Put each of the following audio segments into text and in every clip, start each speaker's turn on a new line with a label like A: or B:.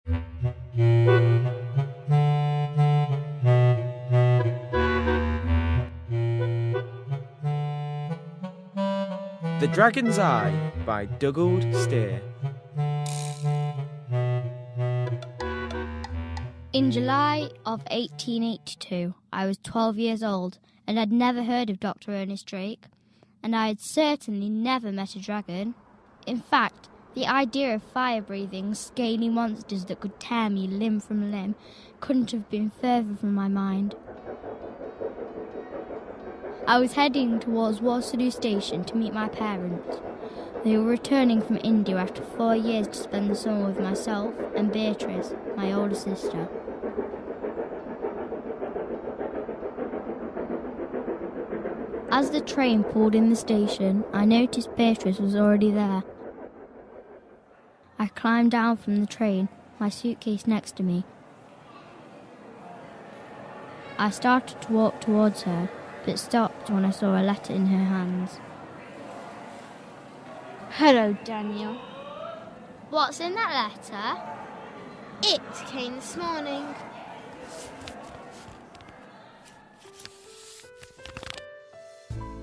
A: The Dragon's Eye by Dugald Steer.
B: In July of 1882, I was 12 years old and had never heard of Dr. Ernest Drake, and I had certainly never met a dragon. In fact, the idea of fire-breathing, scaly monsters that could tear me limb from limb couldn't have been further from my mind. I was heading towards Waterloo Station to meet my parents. They were returning from India after 4 years to spend the summer with myself and Beatrice, my older sister. As the train pulled in the station, I noticed Beatrice was already there. I climbed down from the train, my suitcase next to me. I started to walk towards her, but stopped when I saw a letter in her hands.
C: Hello, Daniel.
B: What's in that letter?
C: It came this morning.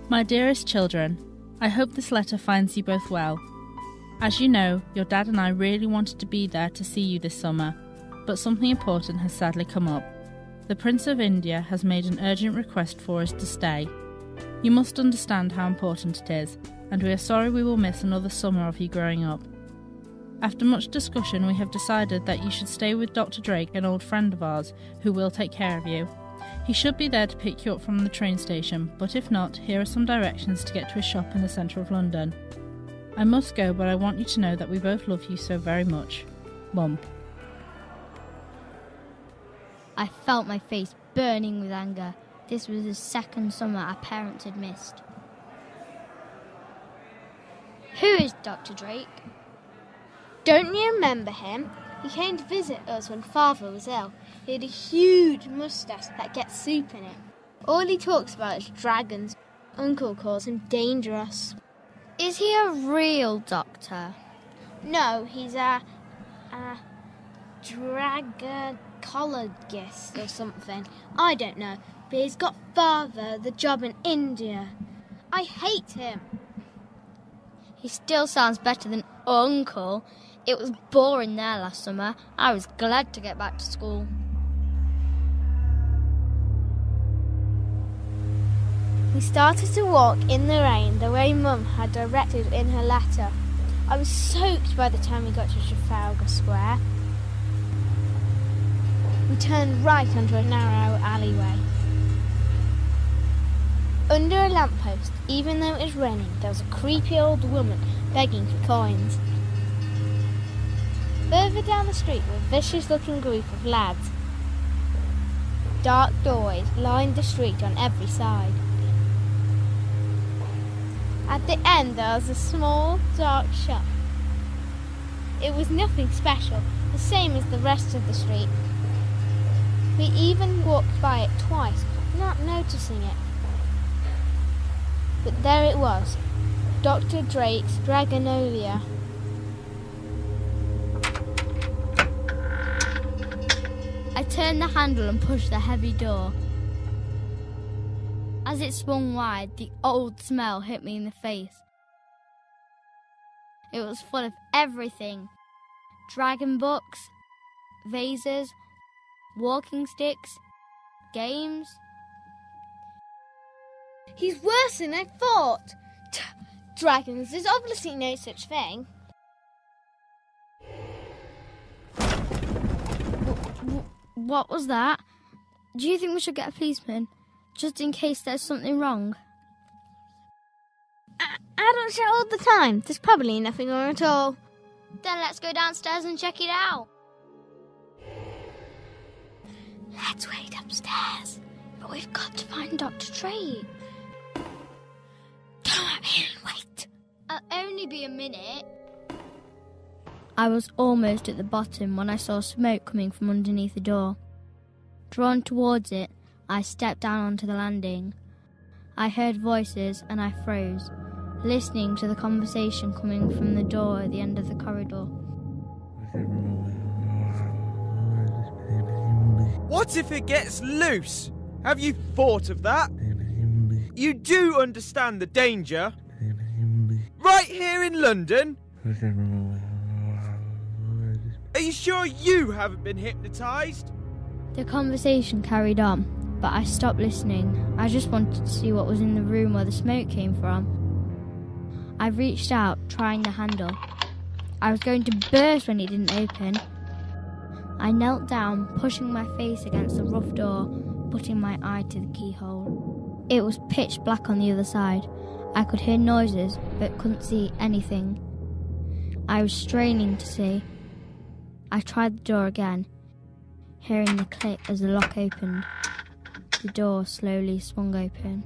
D: My dearest children, I hope this letter finds you both well. As you know, your dad and I really wanted to be there to see you this summer, but something important has sadly come up. The Prince of India has made an urgent request for us to stay. You must understand how important it is, and we are sorry we will miss another summer of you growing up. After much discussion, we have decided that you should stay with Dr. Drake, an old friend of ours, who will take care of you. He should be there to pick you up from the train station, but if not, here are some directions to get to a shop in the centre of London. I must go, but I want you to know that we both love you so very much. Mum.
B: I felt my face burning with anger. This was the second summer our parents had missed. Who is Dr. Drake?
C: Don't you remember him? He came to visit us when Father was ill. He had a huge moustache that gets soup in it. All he talks about is dragons. Uncle calls him dangerous.
B: Is he a real doctor?
C: No, he's a dragoncologist or something. I don't know, but he's got Father the job in India. I hate him.
B: He still sounds better than Uncle. It was boring there last summer. I was glad to get back to school.
C: We started to walk in the rain the way Mum had directed in her letter. I was soaked by the time we got to Trafalgar Square. We turned right onto a narrow alleyway. Under a lamppost, even though it was raining, there was a creepy old woman begging for coins. Further down the street were a vicious-looking group of lads. Dark doorways lined the street on every side. At the end there was a small, dark shop. It was nothing special, the same as the rest of the street. We even walked by it twice, not noticing it. But there it was, Dr. Drake's Dragonolia.
B: I turned the handle and pushed the heavy door. As it swung wide, the old smell hit me in the face. It was full of everything. Dragon books, vases, walking sticks, games.
C: He's worse than I thought. Dragons, there's obviously no such thing.
B: What was that? Do you think we should get a policeman? Just in case there's something wrong.
C: I don't shout all the time. There's probably nothing wrong at all.
B: Then let's go downstairs and check it out. Let's wait upstairs. But we've got to find Dr. Drake.
C: Come up here and wait.
B: I'll only be a minute. I was almost at the bottom when I saw smoke coming from underneath the door. Drawn towards it, I stepped down onto the landing. I heard voices and I froze, listening to the conversation coming from the door at the end of the corridor.
A: What if it gets loose? Have you thought of that? You do understand the danger? Right here in London? Are you sure you haven't been hypnotised?
B: The conversation carried on, but I stopped listening. I just wanted to see what was in the room where the smoke came from. I reached out, trying the handle. I was going to burst when it didn't open. I knelt down, pushing my face against the rough door, putting my eye to the keyhole. It was pitch black on the other side. I could hear noises, but couldn't see anything. I was straining to see. I tried the door again, hearing the click as the lock opened. The door slowly swung open.